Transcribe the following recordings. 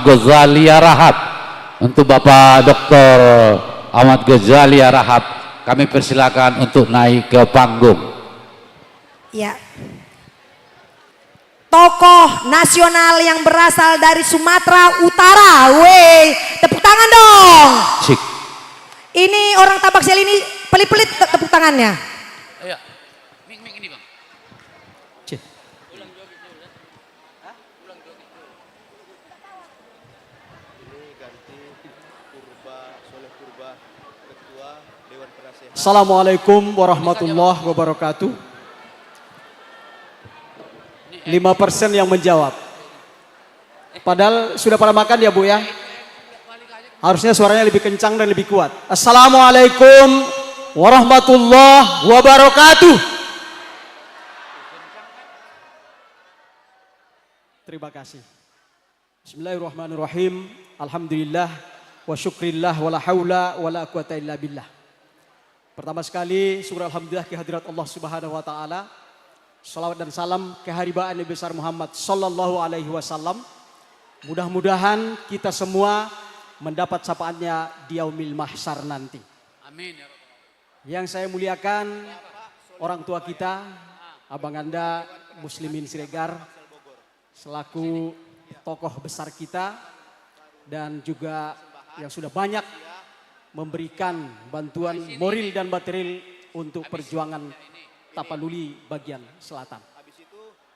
Ghazali Rahab. Untuk Bapak Dr. Ahmad Ghazali Rahab, kami persilakan untuk naik ke panggung. Ya. Tokoh nasional yang berasal dari Sumatera Utara. Weh, tepuk tangan dong. Cik. Ini orang Tabaksel ini pelit-pelit tepuk tangannya. Ayo. Mik ini, Bang. Cik. Assalamualaikum warahmatullahi wabarakatuh. 5% yang menjawab. Padahal sudah pada makan ya Bu ya. Harusnya suaranya lebih kencang dan lebih kuat. Assalamualaikum warahmatullahi wabarakatuh. Terima kasih. Bismillahirrahmanirrahim. Alhamdulillah wa syukrillah wa la haula wa la quwata illa billah. Pertama sekali syukur alhamdulillah kehadirat Allah Subhanahu wa taala. Salawat dan salam keharibaan Nabi besar Muhammad sallallahu alaihi wasallam. Mudah-mudahan kita semua mendapat syafaatnya di yaumil mahsyar nanti. Amin ya Rabbal. Yang saya muliakan orang tua kita, Abang Anda Muslimin Siregar selaku tokoh besar kita dan juga yang sudah banyak memberikan bantuan moral dan material untuk perjuangan Tapanuli bagian selatan.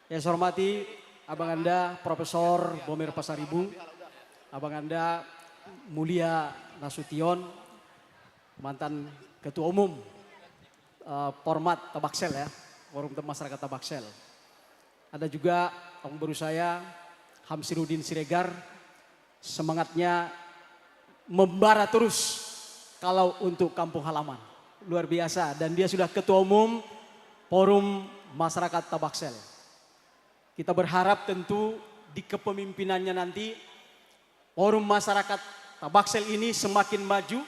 Yang saya hormati Abang Anda Profesor Bomer Pasaribu, Abang Anda Mulia Nasution, mantan Ketua Umum Format Tabaksel ya, Forum Masyarakat Tabaksel. Ada juga Om Baru saya Hamsiruddin Siregar, semangatnya membara terus kalau untuk kampung halaman. Luar biasa, dan dia sudah Ketua Umum Forum Masyarakat Tabaksel. Kita berharap tentu di kepemimpinannya nanti Forum Masyarakat Tabaksel ini semakin maju,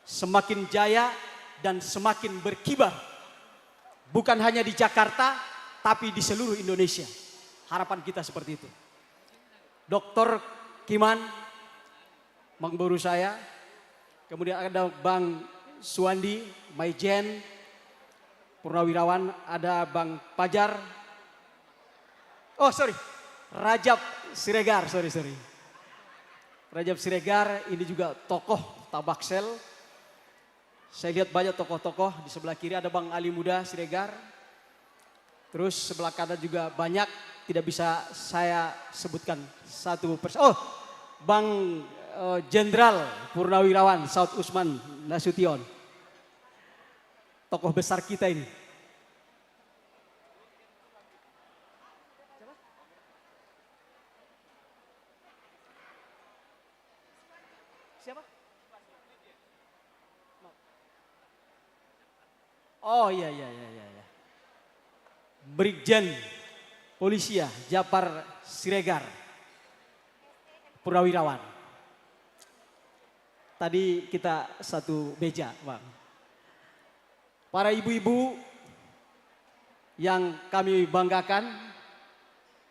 semakin jaya, dan semakin berkibar. Bukan hanya di Jakarta, tapi di seluruh Indonesia. Harapan kita seperti itu. Dr. Kiman, Bang Baru saya, kemudian ada Bang Suwandi, Maijen, Purnawirawan, ada Bang Pajar. Oh sorry, Rajab Siregar, sorry. Rajab Siregar ini juga tokoh Tabaksel. Saya lihat banyak tokoh-tokoh, di sebelah kiri ada Bang Ali Muda Siregar. Terus sebelah kanan juga banyak, tidak bisa saya sebutkan satu persatu. Oh, Bang Jenderal Purnawirawan Saud Usman Nasution. Tokoh besar kita ini. Siapa? Oh iya. Brigjen Polisi Japar Siregar Purnawirawan. Tadi kita satu meja, Bang. Para ibu-ibu yang kami banggakan,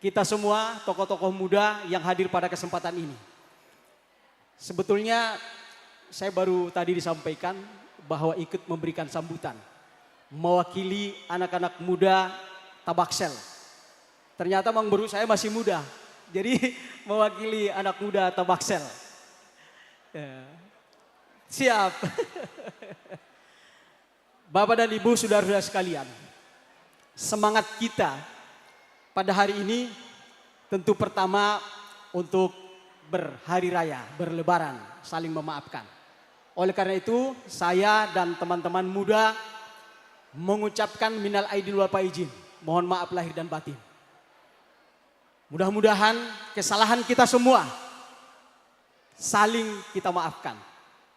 kita semua tokoh-tokoh muda yang hadir pada kesempatan ini. Sebetulnya saya baru tadi disampaikan bahwa ikut memberikan sambutan, mewakili anak-anak muda Tabaksel. Ternyata Bang Baru saya masih muda, jadi mewakili anak muda Tabaksel. Siap. Bapak dan Ibu saudara-saudara sekalian, semangat kita pada hari ini tentu pertama untuk berhari raya, berlebaran, saling memaafkan. Oleh karena itu saya dan teman-teman muda mengucapkan minal aidin wal faizin, mohon maaf lahir dan batin. Mudah-mudahan kesalahan kita semua saling kita maafkan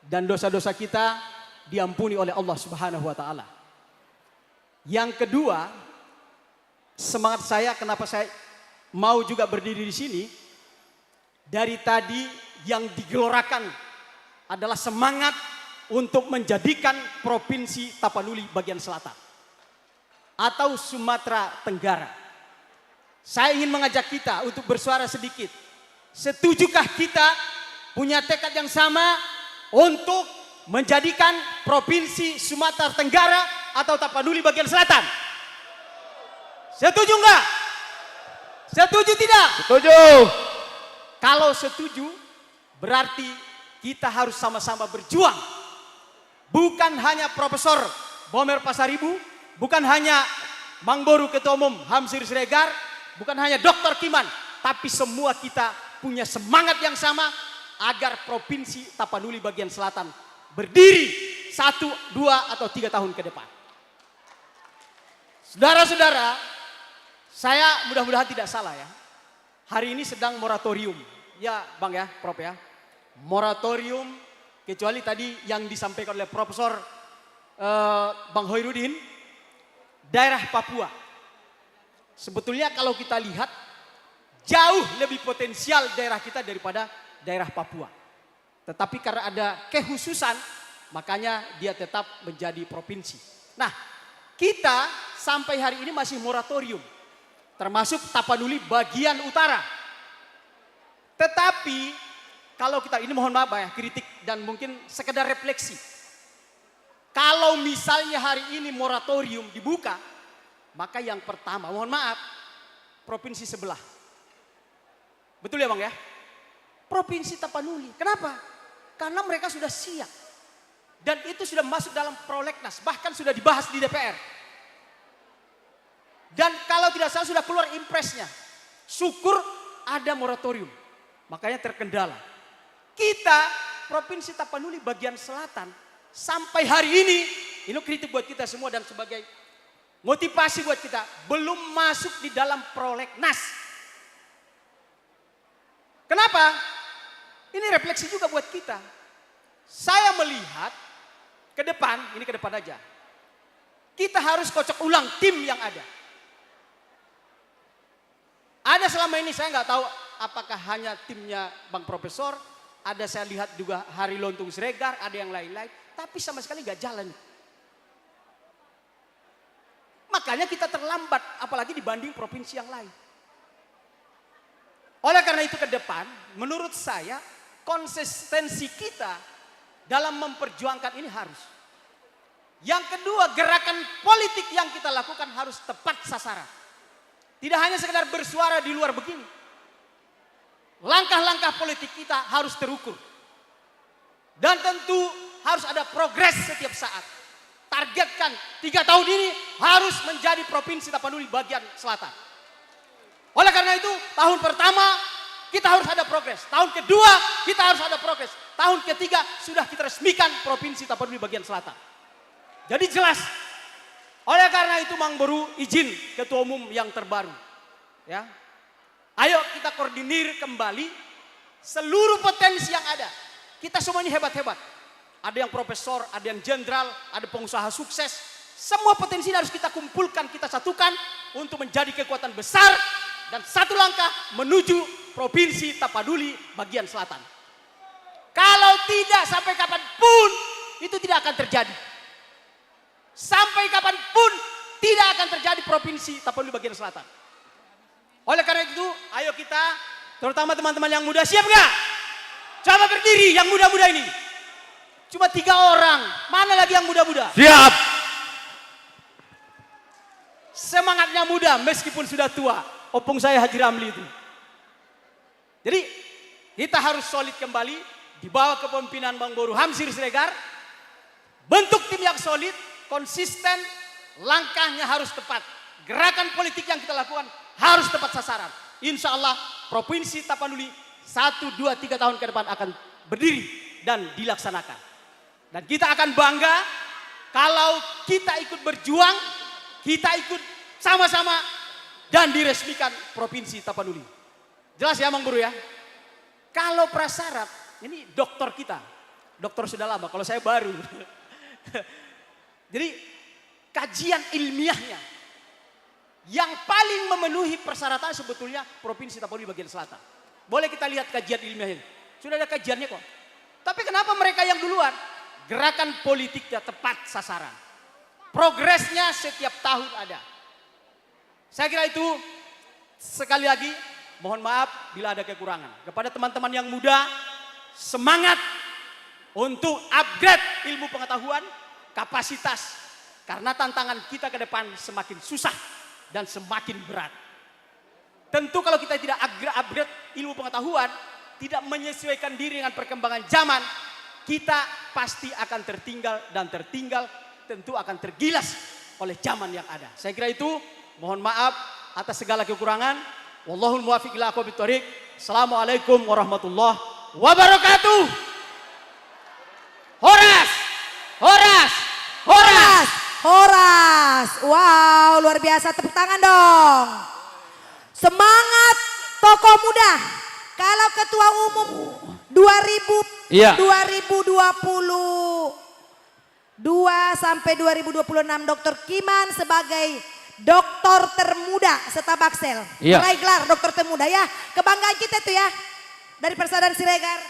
dan dosa-dosa kita diampuni oleh Allah Subhanahu wa taala. Yang kedua, semangat saya kenapa saya mau juga berdiri di sini, dari tadi yang digelorakan adalah semangat untuk menjadikan Provinsi Tapanuli bagian selatan atau Sumatera Tenggara. Saya ingin mengajak kita untuk bersuara sedikit Setujukah kita punya tekad yang sama untuk menjadikan Provinsi Sumatera Tenggara atau Tapanuli bagian selatan? Setuju enggak? Setuju tidak? Setuju. Kalau setuju, berarti kita harus sama-sama berjuang. Bukan hanya Profesor Bomer Pasaribu, bukan hanya Mang Boru Ketua Umum Hamzir Siregar, bukan hanya Dr. Kiman, tapi semua kita punya semangat yang sama agar Provinsi Tapanuli bagian selatan berdiri 1, 2, atau 3 tahun ke depan. Saudara-saudara, saya mudah-mudahan tidak salah ya. Hari ini sedang moratorium. Ya Bang ya, Prof ya. Moratorium, kecuali tadi yang disampaikan oleh Profesor Bang Hoirudin, daerah Papua. Sebetulnya kalau kita lihat, jauh lebih potensial daerah kita daripada daerah Papua. Tetapi karena ada kekhususan, makanya dia tetap menjadi provinsi. Nah, kita sampai hari ini masih moratorium. Termasuk Tapanuli bagian utara. Tetapi kalau kita, ini mohon maaf ya, kritik dan mungkin sekedar refleksi. Kalau misalnya hari ini moratorium dibuka, maka yang pertama, mohon maaf, provinsi sebelah. Betul ya Bang ya? Provinsi Tapanuli. Kenapa? Karena mereka sudah siap. Dan itu sudah masuk dalam prolegnas, bahkan sudah dibahas di DPR. Dan kalau tidak salah sudah keluar impresnya. Syukur ada moratorium. Makanya terkendala. Kita Provinsi Tapanuli bagian selatan sampai hari ini kritik buat kita semua dan sebagai motivasi buat kita, belum masuk di dalam prolegnas. Kenapa? Ini refleksi juga buat kita. Saya melihat ke depan, ini ke depan aja. Kita harus kocok ulang tim yang ada. Ada selama ini saya nggak tahu apakah hanya timnya Bang Profesor, ada saya lihat juga Hari Lontung Siregar, ada yang lain-lain, tapi sama sekali nggak jalan. Makanya kita terlambat, apalagi dibanding provinsi yang lain. Oleh karena itu ke depan, menurut saya konsistensi kita dalam memperjuangkan ini harus. Yang kedua, gerakan politik yang kita lakukan harus tepat sasaran. Tidak hanya sekedar bersuara di luar begini. Langkah-langkah politik kita harus terukur. Dan tentu harus ada progres setiap saat. Targetkan 3 tahun ini harus menjadi Provinsi Tapanuli bagian selatan. Oleh karena itu, tahun pertama kita harus ada progres. Tahun kedua kita harus ada progres. Tahun ketiga sudah kita resmikan Provinsi Tapanuli bagian selatan. Jadi jelas. Oleh karena itu Mang Boru izin Ketua Umum yang terbaru. Ya. Ayo kita koordinir kembali seluruh potensi yang ada. Kita semua ini hebat-hebat. Ada yang profesor, ada yang jenderal, ada pengusaha sukses. Semua potensi ini harus kita kumpulkan, kita satukan untuk menjadi kekuatan besar dan satu langkah menuju Provinsi Tapanuli bagian selatan. Kalau tidak sampai kapanpun itu tidak akan terjadi. Sampai kapanpun tidak akan terjadi Provinsi Tapanuli bagian selatan. Oleh karena itu, ayo kita, terutama teman-teman yang muda, siap nggak? Coba berdiri yang muda-muda ini. Cuma 3 orang, mana lagi yang muda-muda? Siap. Semangatnya muda meskipun sudah tua. Opung saya Haji Ramli itu. Jadi kita harus solid kembali di bawah kepemimpinan Bang Boru Hamzir Siregar. Bentuk tim yang solid, konsisten, langkahnya harus tepat. Gerakan politik yang kita lakukan harus tepat sasaran. Insya Allah Provinsi Tapanuli 1, 2, 3 tahun ke depan akan berdiri dan dilaksanakan. Dan kita akan bangga kalau kita ikut berjuang, kita ikut sama-sama dan diresmikan Provinsi Tapanuli. Jelas ya Mang Boru ya? Kalau prasyarat, ini dokter kita. Dokter sudah lama, kalau saya baru. Jadi kajian ilmiahnya yang paling memenuhi persyaratan sebetulnya Provinsi Tapanuli bagian selatan. Boleh kita lihat kajian ilmiahnya. Sudah ada kajiannya kok. Tapi kenapa mereka yang duluan? Gerakan politiknya tepat sasaran. Progresnya setiap tahun ada. Saya kira itu sekali lagi mohon maaf bila ada kekurangan. Kepada teman-teman yang muda, semangat untuk upgrade ilmu pengetahuan, kapasitas. Karena tantangan kita ke depan semakin susah dan semakin berat. Tentu kalau kita tidak upgrade ilmu pengetahuan, tidak menyesuaikan diri dengan perkembangan zaman, kita pasti akan tertinggal dan tertinggal tentu akan tergilas oleh zaman yang ada. Saya kira itu, mohon maaf atas segala kekurangan. Wallahul muwaffiq ila aqwamit thoriq. Assalamualaikum warahmatullahi wabarakatuh. Horas! Horas! Horas! Horas. Wow, luar biasa, tepuk tangan dong. Semangat tokoh muda. Kalau ketua umum 2000 Iya. 2022 sampai 2026 Dr. Kiman sebagai doktor termuda Setabaksel. Iya. Meraih gelar doktor termuda ya. Kebanggaan kita tuh ya. Dari Persaudaraan Siregar.